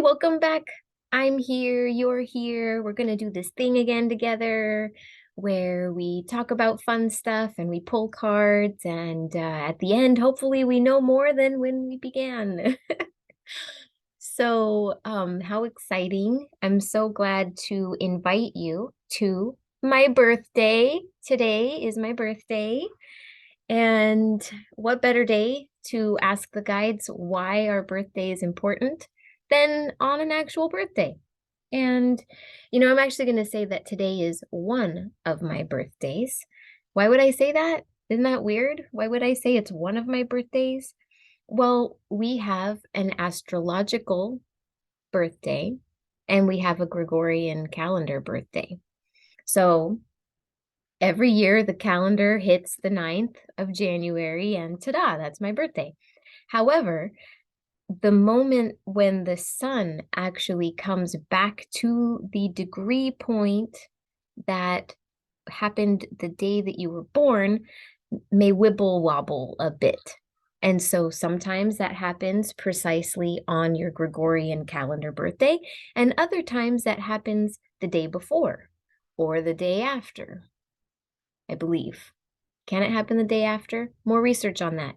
welcome back. I'm here, you're here. We're going to do this thing again together where we talk about fun stuff and we pull cards. And at the end, hopefully, we know more than when we began. How exciting. I'm so glad to invite you to my birthday. Today is my birthday. And what better day to ask the guides why our birthday is important than on an actual birthday? And, I'm actually going to say that today is one of my birthdays. Why would I say that? Isn't that weird? Why would I say it's one of my birthdays? Well, we have an astrological birthday and we have a Gregorian calendar birthday. So every year the calendar hits the 9th of January and ta-da, that's my birthday. However, the moment when the sun actually comes back to the degree point that happened the day that you were born may wibble wobble a bit. And so sometimes that happens precisely on your Gregorian calendar birthday, and other times that happens the day before or the day after, I believe. Can it happen the day after? More research on that.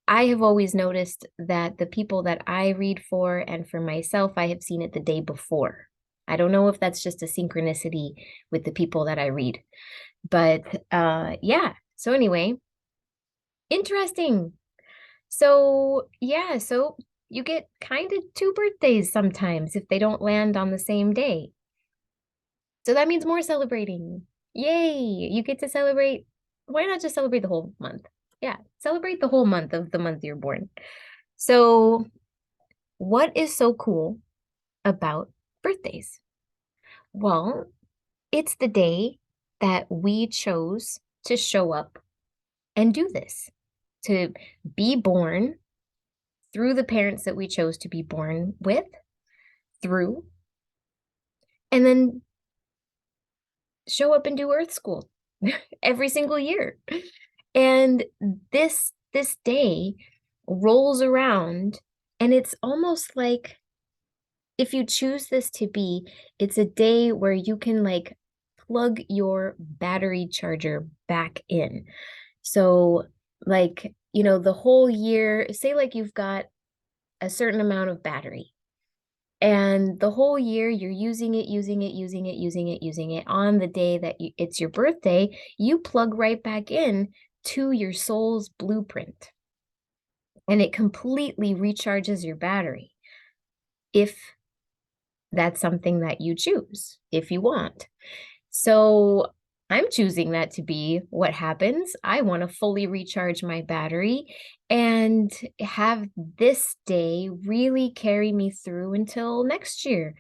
I have always noticed that the people that I read for and for myself, I have seen it the day before. I don't know if that's just a synchronicity with the people that I read. But yeah, so anyway, interesting. So yeah, so you get kind of two birthdays sometimes if they don't land on the same day. So that means more celebrating. Yay, you get to celebrate. Why not just celebrate the whole month? Yeah, celebrate the whole month of the month you're born. So, what is so cool about birthdays? Well, it's the day that we chose to show up and do this, to be born through the parents that we chose to be born with, through, and then show up and do Earth School every single year. And this day rolls around and it's almost like if you choose this to be, it's a day where you can like plug your battery charger back in. So like, the whole year, say like you've got a certain amount of battery and the whole year you're using it, using it, using it, using it, using it. On the day that it's your birthday, you plug right back in to your soul's blueprint and it completely recharges your battery if that's something that you choose, if you want. So I'm choosing that to be what happens. I want to fully recharge my battery and have this day really carry me through until next year.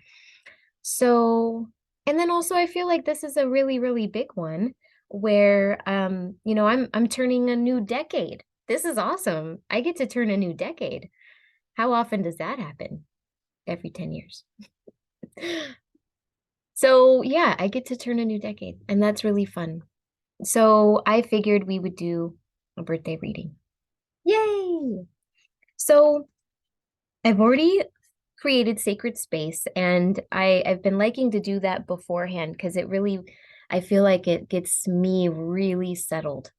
So, and then also I feel like this is a really, really big one where I'm turning a new decade. This is awesome. I get to turn a new decade. How often does that happen? Every 10 years. So yeah, I get to turn a new decade and that's really fun. So I figured we would do a birthday reading. Yay! So I've already created sacred space and I've been liking to do that beforehand because I feel like it gets me really settled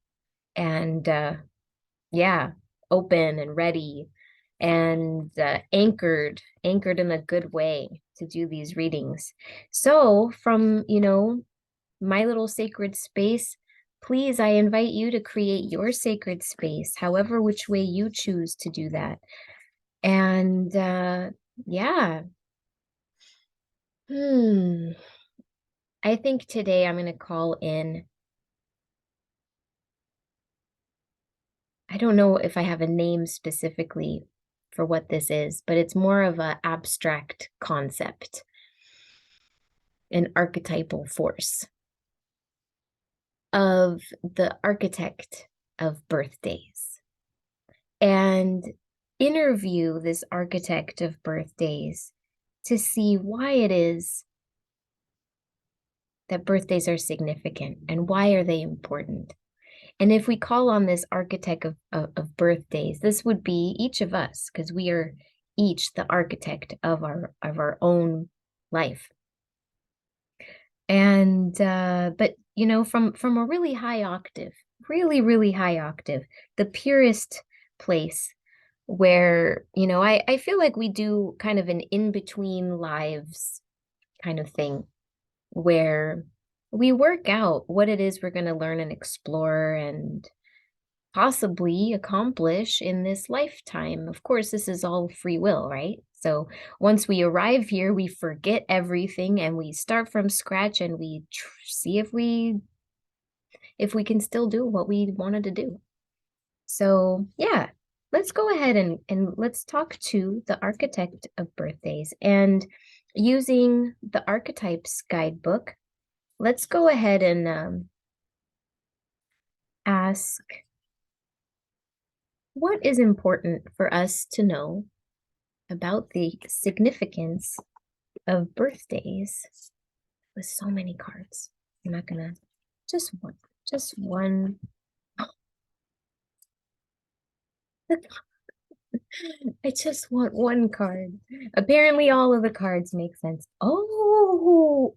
and yeah, open and ready and anchored in a good way to do these readings. So from, my little sacred space, please, I invite you to create your sacred space, however which way you choose to do that. And yeah. I think today I'm going to call in. I don't know if I have a name specifically for what this is, but it's more of an abstract concept, an archetypal force of the architect of birthdays. And interview this architect of birthdays to see why it is that birthdays are significant and why are they important. And if we call on this architect of birthdays, this would be each of us, because we are each the architect of our own life. And but you know, from a really high octave, really high octave, the purest place where, you know, I feel like we do kind of an in-between lives kind of thing where we work out what it is we're going to learn and explore and possibly accomplish in this lifetime. Of course, this is all free will, right? So once we arrive here, we forget everything and we start from scratch and we see if we can still do what we wanted to do. So yeah, let's go ahead and let's talk to the architect of birthdays. And using the Archetypes guidebook, let's go ahead and ask, what is important for us to know about the significance of birthdays? With so many cards, I'm not gonna, just one. I just want one card. Apparently, all of the cards make sense. Oh,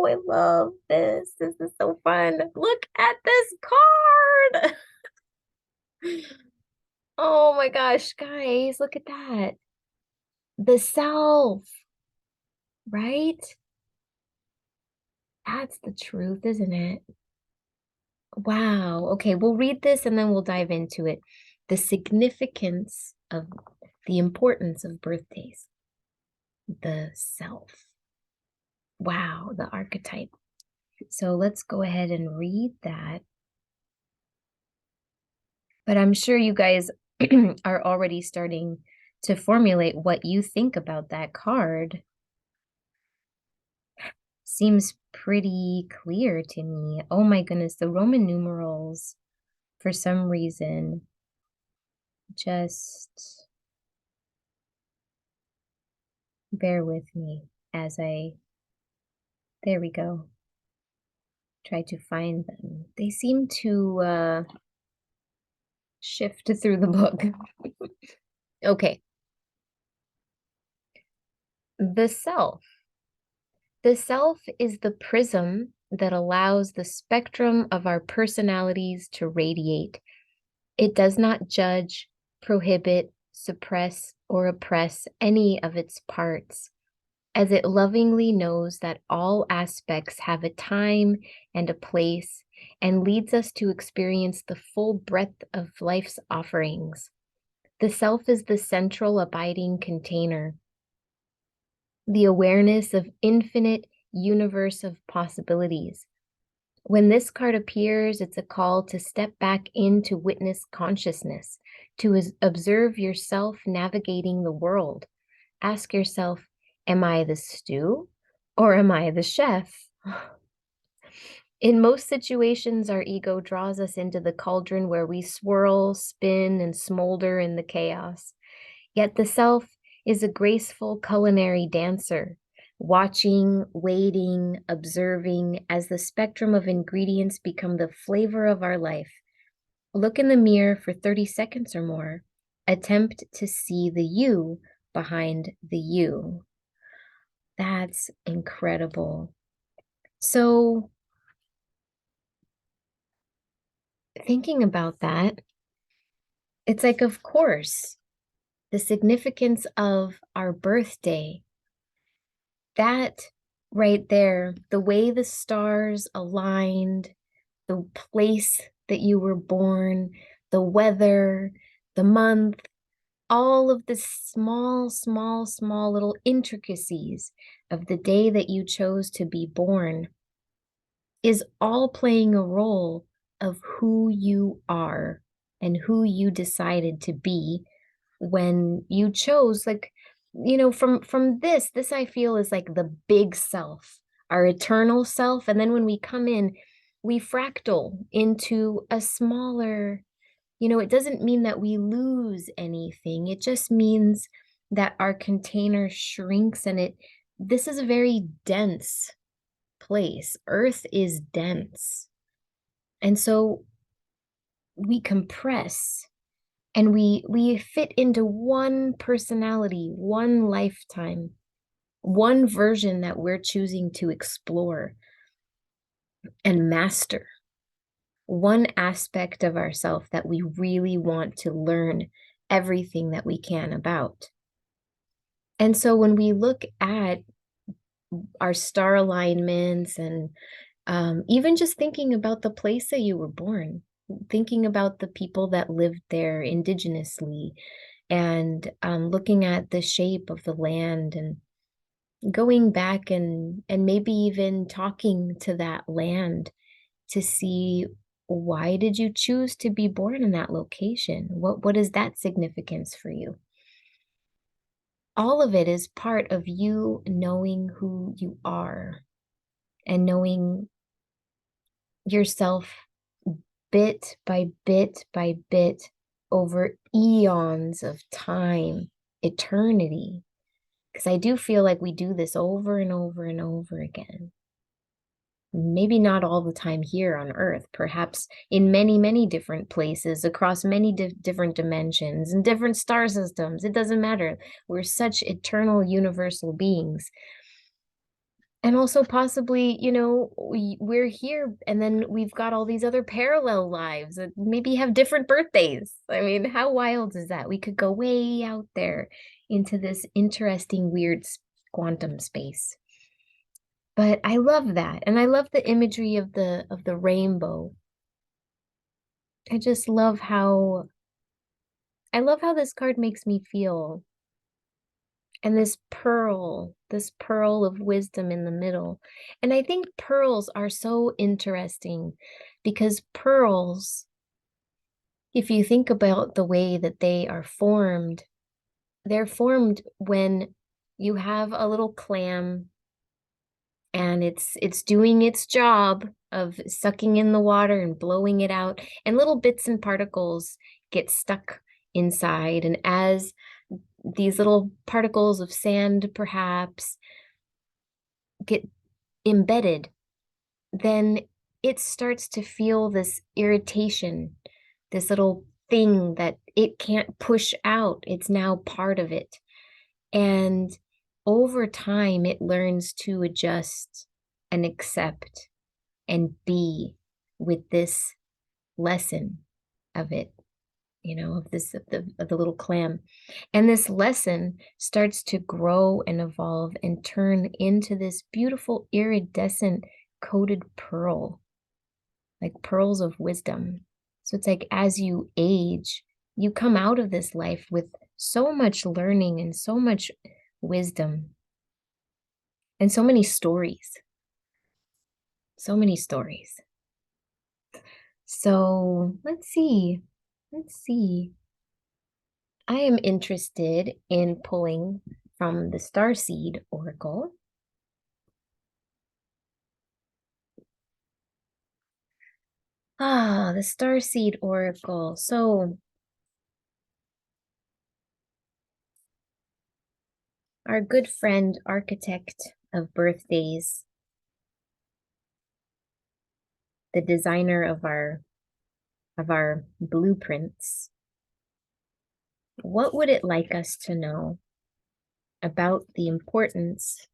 I love this. This is so fun. Look at this card. Oh my gosh, guys, look at that. The self, right? That's the truth, isn't it? Wow. Okay, we'll read this and then we'll dive into it. The significance of the importance of birthdays. The self. Wow, the archetype. So let's go ahead and read that. But I'm sure you guys are already starting to formulate what you think about that card. Seems pretty clear to me. Oh my goodness, the Roman numerals, for some reason, just bear with me as there we go, try to find them. They seem to shift through the book. Okay. The self. The self is the prism that allows the spectrum of our personalities to radiate. It does not judge, prohibit, suppress, or oppress any of its parts, as it lovingly knows that all aspects have a time and a place and leads us to experience the full breadth of life's offerings. The self is the central abiding container, the awareness of infinite universe of possibilities. When this card appears, it's a call to step back into witness consciousness, to observe yourself navigating the world. Ask yourself, am I the stew or am I the chef? In most situations, our ego draws us into the cauldron where we swirl, spin, and smolder in the chaos. Yet the self is a graceful culinary dancer, watching, waiting, observing as the spectrum of ingredients become the flavor of our life. Look in the mirror for 30 seconds or more. Attempt to see the you behind the you. That's incredible. So, thinking about that, it's like, of course, the significance of our birthday, that right there, the way the stars aligned, the place that you were born, the weather, the month, all of the small little intricacies of the day that you chose to be born is all playing a role of who you are and who you decided to be when you chose, like, you know, from this I feel is like the big self, our eternal self. And then when we come in, we fractal into a smaller, you know, it doesn't mean that we lose anything. It just means that our container shrinks, and this is a very dense place. Earth is dense. And so we compress And we fit into one personality, one lifetime, one version that we're choosing to explore and master, one aspect of ourself that we really want to learn everything that we can about. And so when we look at our star alignments and even just thinking about the place that you were born, thinking about the people that lived there indigenously, and looking at the shape of the land and going back and maybe even talking to that land to see, why did you choose to be born in that location? What is that significance for you? All of it is part of you knowing who you are and knowing yourself bit by bit by bit over eons of time, eternity. Because I do feel like we do this over and over and over again. Maybe not all the time here on Earth, perhaps in many, many different places across many different dimensions and different star systems. It doesn't matter. We're such eternal, universal beings. And also possibly, we're here and then we've got all these other parallel lives that maybe have different birthdays. I mean, how wild is that? We could go way out there into this interesting, weird quantum space. But I love that. And I love the imagery of the rainbow. I just love how this card makes me feel. And this pearl of wisdom in the middle. And I think pearls are so interesting because pearls, if you think about the way that they are formed, they're formed when you have a little clam and it's doing its job of sucking in the water and blowing it out, and little bits and particles get stuck inside. And as these little particles of sand perhaps get embedded, then it starts to feel this irritation, this little thing that it can't push out. It's now part of it. And over time, it learns to adjust and accept and be with this lesson of it, of the little clam. And this lesson starts to grow and evolve and turn into this beautiful iridescent coated pearl, like pearls of wisdom. So it's like as you age, you come out of this life with so much learning and so much wisdom and so many stories. So many stories. So let's see. Let's see. I am interested in pulling from the Starseed Oracle. The Starseed Oracle. So our good friend, architect of birthdays, the designer of our blueprints, what would it like us to know about the importance,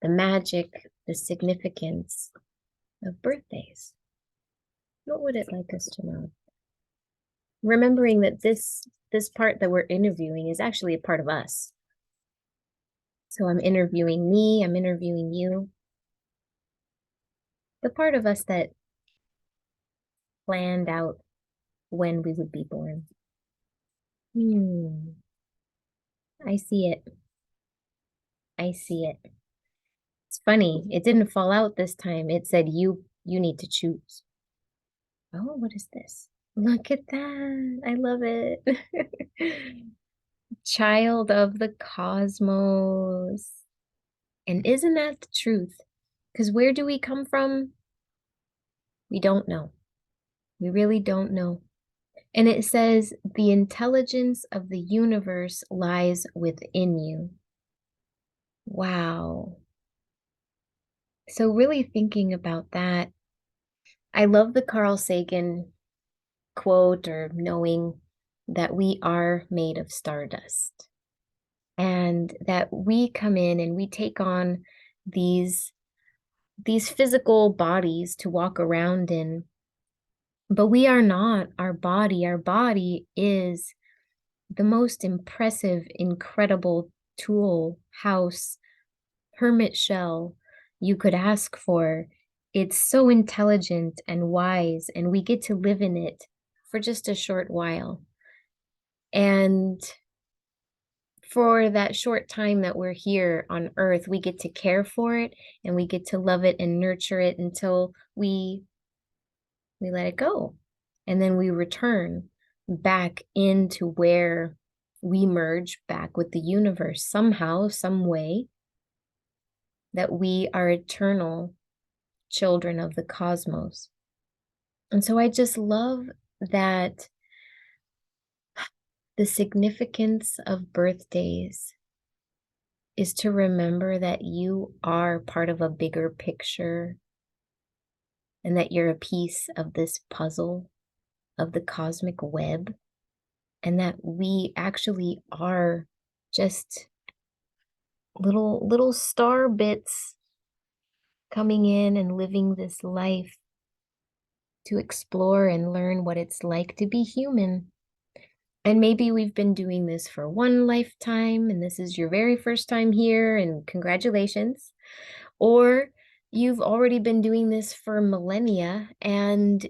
the magic, the significance of birthdays? What would it like us to know? Remembering that this part that we're interviewing is actually a part of us. So I'm interviewing me, I'm interviewing you. The part of us that planned out when we would be born. I see it. I see it. It's funny. It didn't fall out this time. It said you need to choose. Oh, what is this? Look at that. I love it. Child of the cosmos. And isn't that the truth? Because where do we come from? We don't know. We really don't know. And it says, the intelligence of the universe lies within you. Wow. So really thinking about that, I love the Carl Sagan quote or knowing that we are made of stardust and that we come in and we take on these physical bodies to walk around in, but we are not our body. Our body is the most impressive, incredible tool, house, hermit shell you could ask for. It's so intelligent and wise, and we get to live in it for just a short while. And for that short time that we're here on earth, we get to care for it and we get to love it and nurture it until we let it go. And then we return back into where we merge back with the universe somehow, some way, that we are eternal children of the cosmos. And so I just love that the significance of birthdays is to remember that you are part of a bigger picture and that you're a piece of this puzzle of the cosmic web, and that we actually are just little star bits coming in and living this life to explore and learn what it's like to be human. And maybe we've been doing this for one lifetime and this is your very first time here, and congratulations. Or you've already been doing this for millennia and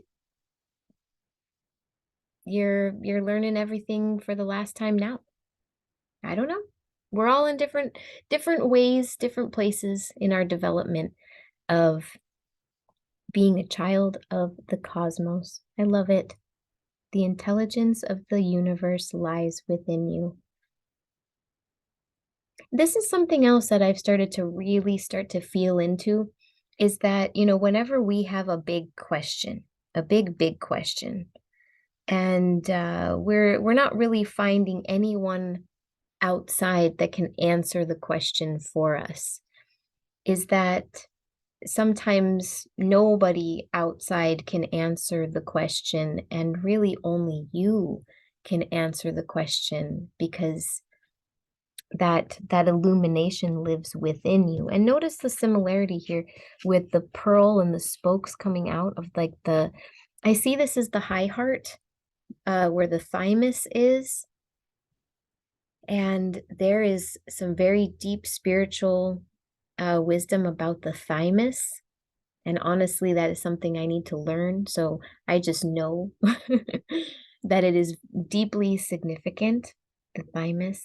you're learning everything for the last time now. I don't know. We're all in different ways, different places in our development of being a child of the cosmos. I love it. The intelligence of the universe lies within you. This is something else that I've started to really start to feel into, is that, whenever we have a big question, a big question, and we're not really finding anyone outside that can answer the question for us, is that sometimes nobody outside can answer the question, and really only you can answer the question, because that illumination lives within you. And notice the similarity here with the pearl and the spokes coming out of I see this as the high heart, where the thymus is. And there is some very deep spiritual wisdom about the thymus. And honestly, that is something I need to learn. So I just know that it is deeply significant, the thymus.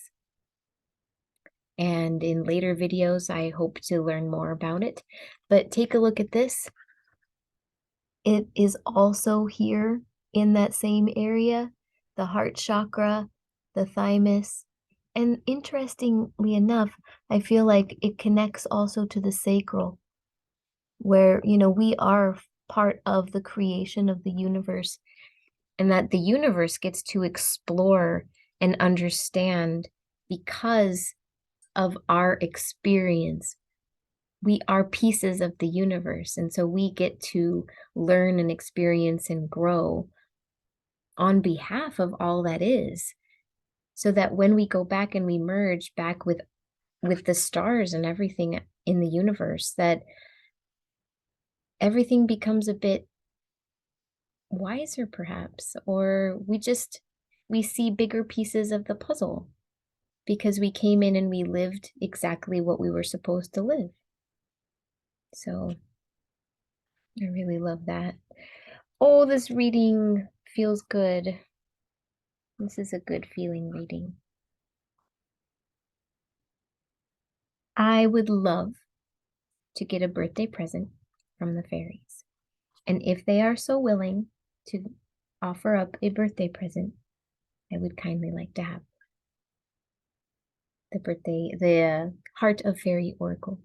And in later videos, I hope to learn more about it. But take a look at this. It is also here in that same area, the heart chakra, the thymus. And interestingly enough, I feel like it connects also to the sacral, where, we are part of the creation of the universe, and that the universe gets to explore and understand because of our experience. We are pieces of the universe, and so we get to learn and experience and grow on behalf of all that is, so that when we go back and we merge back with the stars and everything in the universe, that everything becomes a bit wiser perhaps, or we see bigger pieces of the puzzle because we came in and we lived exactly what we were supposed to live. So I really love that. Oh, this reading feels good. This is a good feeling reading. I would love to get a birthday present from the fairies. And if they are so willing to offer up a birthday present, I would kindly like to have the Heart of Faerie Oracle.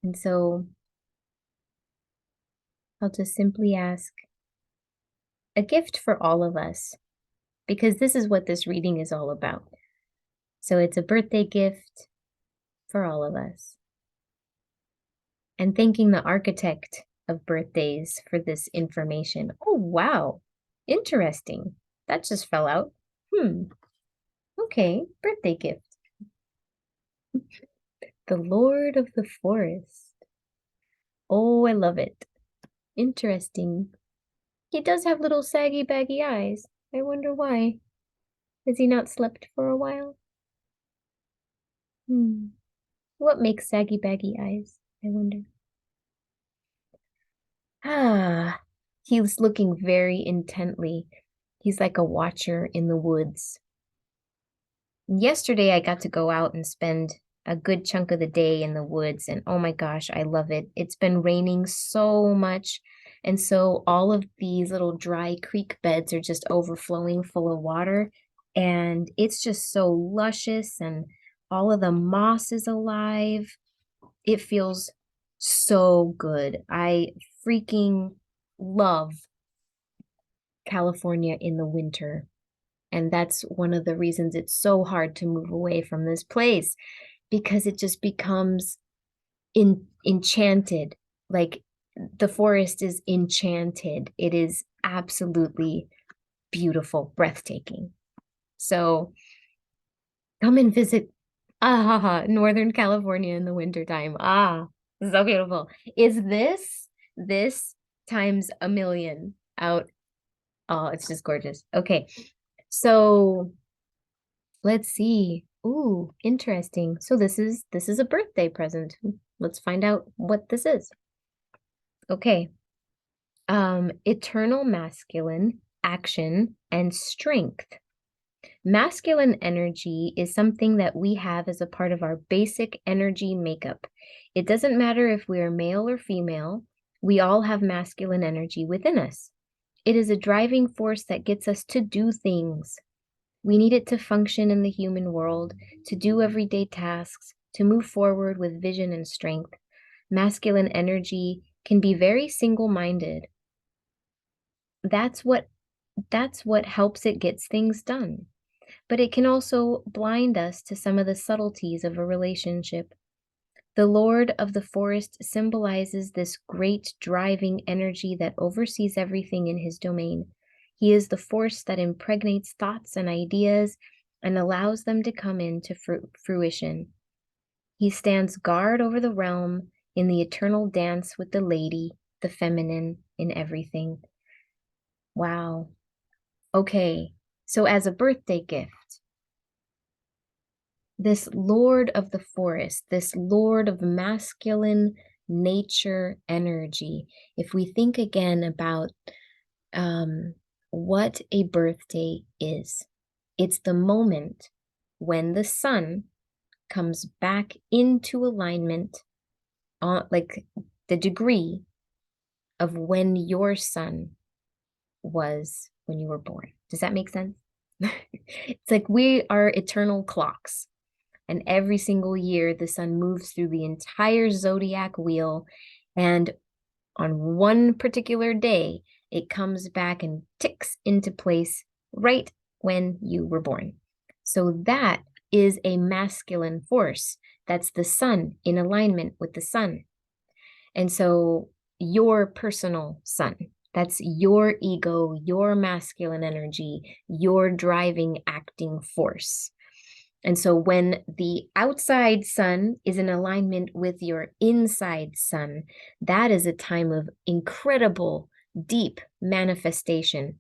And so I'll just simply ask a gift for all of us, because this is what this reading is all about. So it's a birthday gift for all of us. And thanking the architect of birthdays for this information. Oh, wow. Interesting. That just fell out. Okay, birthday gift. The Lord of the Forest. Oh, I love it. Interesting. He does have little saggy baggy eyes. I wonder why. Has he not slept for a while? Hmm. What makes saggy baggy eyes? I wonder. Ah, he's looking very intently. He's like a watcher in the woods. Yesterday, I got to go out and spend a good chunk of the day in the woods, and oh my gosh, I love it. It's been raining so much, and so all of these little dry creek beds are just overflowing full of water, and it's just so luscious, and all of the moss is alive. It feels so good. I freaking love California in the winter. And that's one of the reasons it's so hard to move away from this place because it just becomes enchanted. Like the forest is enchanted. It is absolutely beautiful, breathtaking. So come and visit Northern California in the wintertime. So beautiful. Is this times a million out? Oh, it's just gorgeous. Okay. So let's see. Ooh, interesting. So this is a birthday present. Let's find out what this is. Okay. Eternal masculine, action, and strength. Masculine energy is something that we have as a part of our basic energy makeup. It doesn't matter if we are male or female, we all have masculine energy within us. It is a driving force that gets us to do things. We need it to function in the human world, to do everyday tasks, to move forward with vision and strength. Masculine energy can be very single-minded. That's what helps it gets things done. But it can also blind us to some of the subtleties of a relationship. The Lord of the Forest symbolizes this great driving energy that oversees everything in his domain. He is the force that impregnates thoughts and ideas and allows them to come into fruition. He stands guard over the realm in the eternal dance with the lady, the feminine in everything. Wow. Okay. So as a birthday gift, this Lord of the Forest, this Lord of masculine nature energy, if we think again about what a birthday is, it's the moment when the sun comes back into alignment on like the degree of when your sun was when you were born. Does that make sense? It's like we are eternal clocks. And every single year, the sun moves through the entire zodiac wheel. And on one particular day, it comes back and ticks into place right when you were born. So that is a masculine force. That's the sun in alignment with the sun. And so your personal sun, that's your ego, your masculine energy, your driving, acting force. And so when the outside sun is in alignment with your inside sun, that is a time of incredible, deep manifestation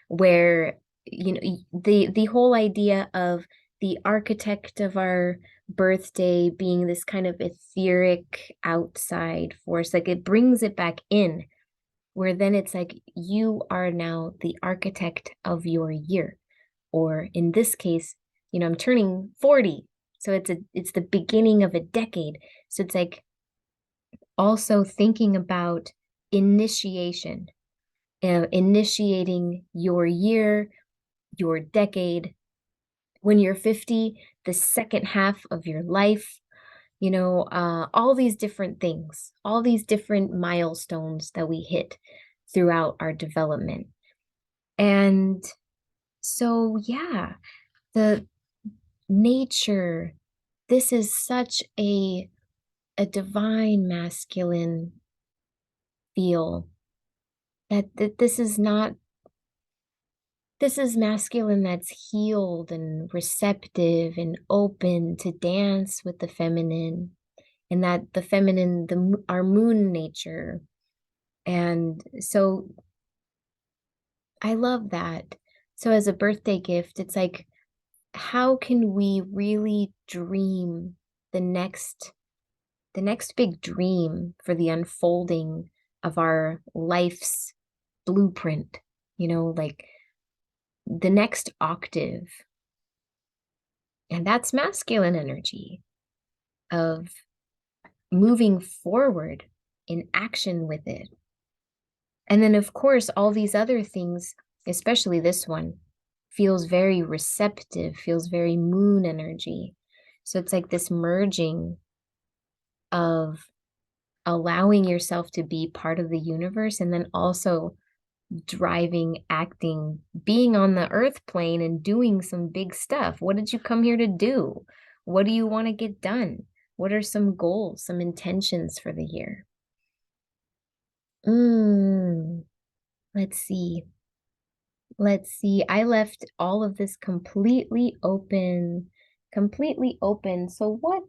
where the whole idea of the architect of our birthday being this kind of etheric outside force, like it brings it back in, where then it's like you are now the architect of your year. Or in this case, I'm turning 40. So it's the beginning of a decade. So it's like also thinking about initiation, initiating your year, your decade. When you're 50, the second half of your life, all these different things, all these different milestones that we hit throughout our development. And so, yeah, the nature, this is such a divine masculine feel that this is not This is masculine that's healed and receptive and open to dance with the feminine, and that the feminine, our moon nature. And so I love that. So as a birthday gift, it's like, how can we really dream the next big dream for the unfolding of our life's blueprint, like the next octave. And that's masculine energy of moving forward in action with it. And then, of course, all these other things, especially this one, feels very receptive, feels very moon energy. So it's like this merging of allowing yourself to be part of the universe and then also driving, acting, being on the earth plane and doing some big stuff. What did you come here to do? What do you want to get done? What are some goals, some intentions for the year? Let's see. Let's see. I left all of this completely open, completely open. So what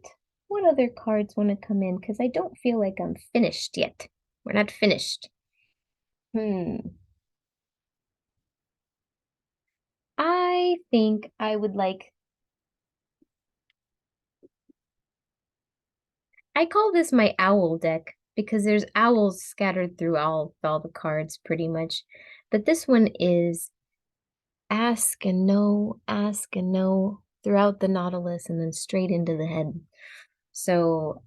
other cards want to come in? Because I don't feel like I'm finished yet. We're not finished. Hmm. I think I would like, I call this my owl deck because there's owls scattered through all the cards pretty much. But this one is ask and no throughout the Nautilus and then straight into the head. So,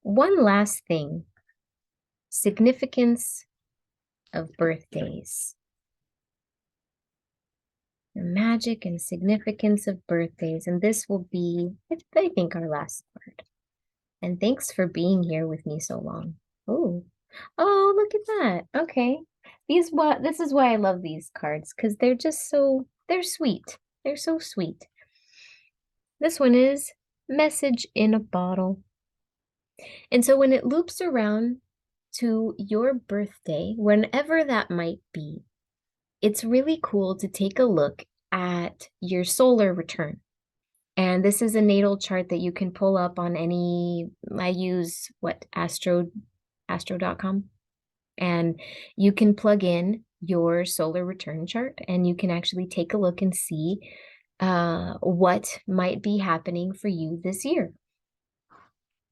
one last thing, significance of birthdays. The magic and significance of birthdays. And this will be, I think, our last card. And thanks for being here with me so long. Oh, oh, look at that. Okay. This is why I love these cards, because they're just they're sweet. They're so sweet. This one is message in a bottle. And so when it loops around to your birthday, whenever that might be, it's really cool to take a look at your solar return. And this is a natal chart that you can pull up on I use astro.com. And you can plug in your solar return chart and you can actually take a look and see what might be happening for you this year.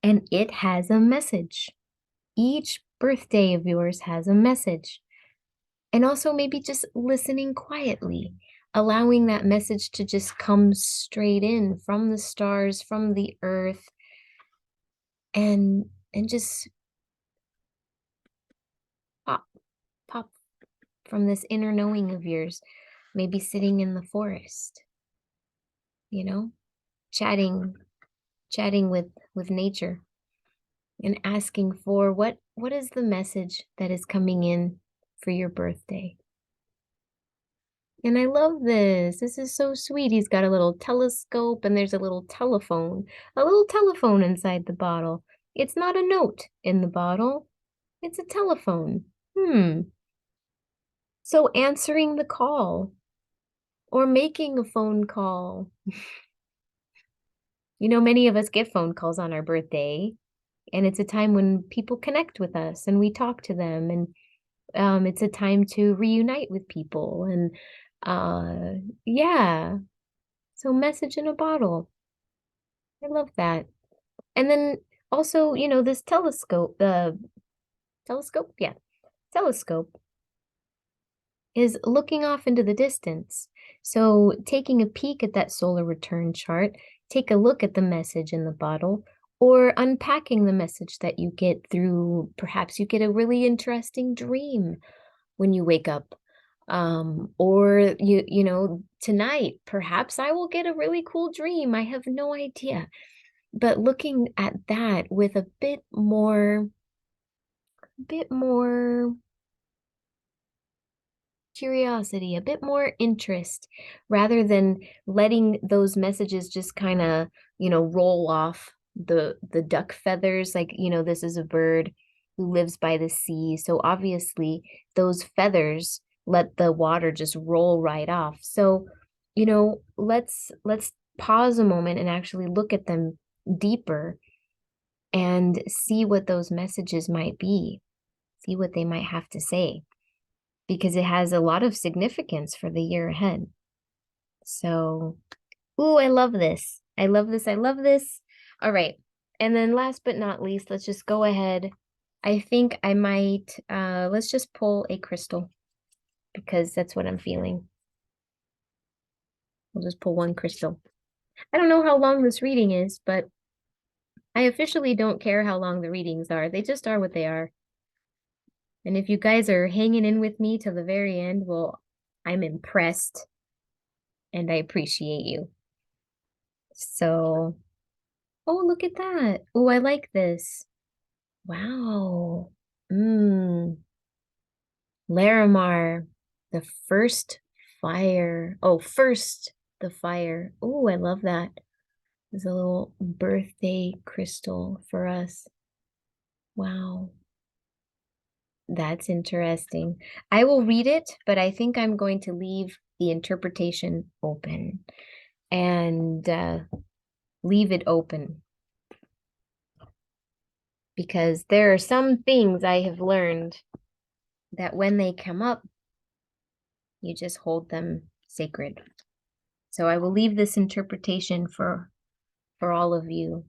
And it has a message. Each birthday of yours has a message. And also maybe just listening quietly, allowing that message to just come straight in from the stars, from the earth, and just pop, pop from this inner knowing of yours, maybe sitting in the forest, you know, chatting, chatting with nature and asking for what is the message that is coming in for your birthday. And I love this. This is so sweet. He's got a little telescope and there's a little telephone inside the bottle. It's not a note in the bottle. It's a telephone. So answering the call or making a phone call. Many of us get phone calls on our birthday, and it's a time when people connect with us and we talk to them, and it's a time to reunite with people. And yeah, so message in a bottle. I love that. And then also, this telescope, telescope is looking off into the distance. So taking a peek at that solar return chart, take a look at the message in the bottle, or unpacking the message that you get through, perhaps you get a really interesting dream when you wake up. Or tonight, perhaps I will get a really cool dream. I have no idea. But looking at that with a bit more curiosity, a bit more interest, rather than letting those messages just kind of, roll off the duck feathers. Like, this is a bird who lives by the sea. So obviously those feathers let the water just roll right off. So, let's pause a moment and actually look at them deeper and see what those messages might be, see what they might have to say, because it has a lot of significance for the year ahead. So, ooh, I love this. I love this. I love this. All right. And then last but not least, let's just go ahead. I think I might, let's just pull a crystal because that's what I'm feeling. We'll just pull one crystal. I don't know how long this reading is, but I officially don't care how long the readings are. They just are what they are. And if you guys are hanging in with me till the very end, well, I'm impressed and I appreciate you. So, oh, look at that. Oh, I like this. Wow. Larimar, the first fire. Oh, first the fire. Oh, I love that. There's a little birthday crystal for us. Wow. That's interesting. I will read it, but I think I'm going to leave the interpretation open and leave it open because there are some things I have learned that when they come up, you just hold them sacred. So I will leave this interpretation for all of you.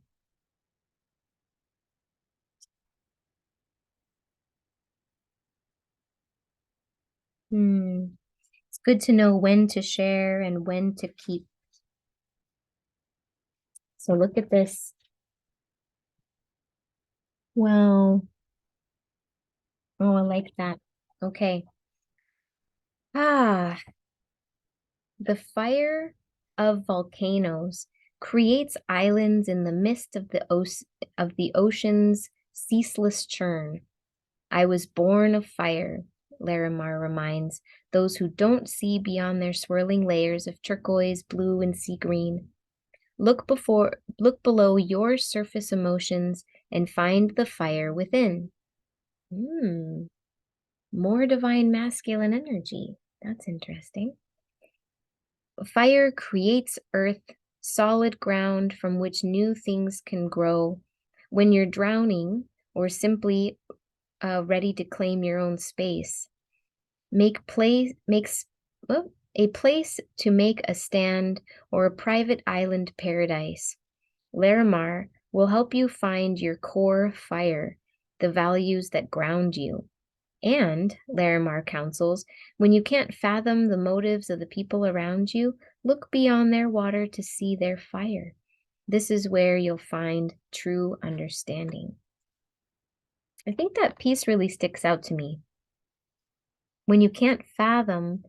It's good to know when to share and when to keep. So look at this. Well, oh, I like that. Okay. Ah, the fire of volcanoes creates islands in the midst of the ocean's ceaseless churn. I was born of fire, Larimar reminds those who don't see beyond their swirling layers of turquoise, blue, and sea green. Look below your surface emotions and find the fire within. More divine masculine energy. That's interesting. Fire creates earth, solid ground from which new things can grow. When you're drowning or simply ready to claim your own space, makes a place to make a stand or a private island paradise. Larimar will help you find your core fire, the values that ground you. And, Larimar counsels, when you can't fathom the motives of the people around you, look beyond their water to see their fire. This is where you'll find true understanding. I think that piece really sticks out to me. When you can't fathom,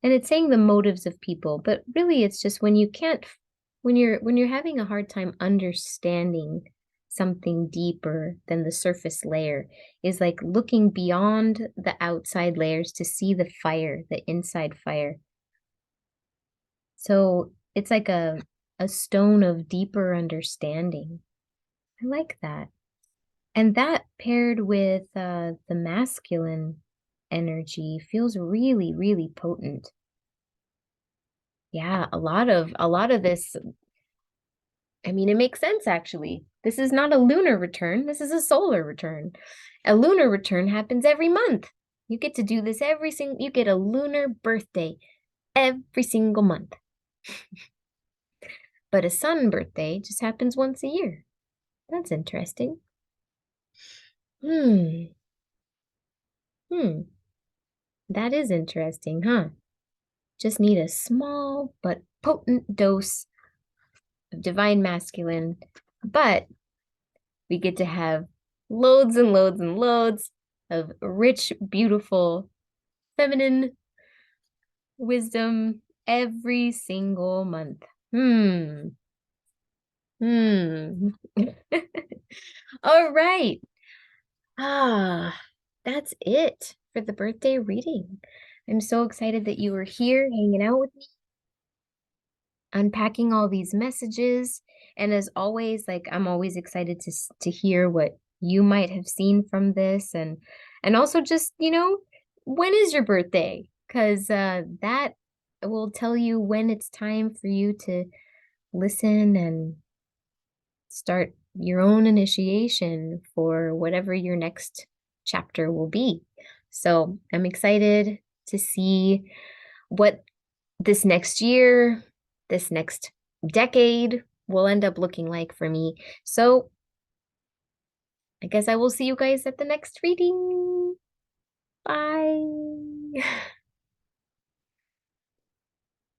and it's saying the motives of people, but really it's just when you can't, when you're having a hard time understanding something deeper than the surface layer, is like looking beyond the outside layers to see the fire, the inside fire. So it's like a stone of deeper understanding. I like that. And that paired with the masculine energy feels really, really potent. Yeah, a lot of this, I mean, it makes sense actually. This is not a lunar return, this is a solar return. A lunar return happens every month. You get to do this you get a lunar birthday every single month. But a sun birthday just happens once a year. That's interesting. Hmm. That is interesting, huh? Just need a small but potent dose of divine masculine, but we get to have loads and loads and loads of rich, beautiful, feminine wisdom every single month. All right. That's it for the birthday reading. I'm so excited that you were here hanging out with me, unpacking all these messages. And as always, like I'm always excited to hear what you might have seen from this and also just, when is your birthday? Because that will tell you when it's time for you to listen and start your own initiation for whatever your next chapter will be. So I'm excited to see what this next year, this next decade will end up looking like for me. So I guess I will see you guys at the next reading. Bye.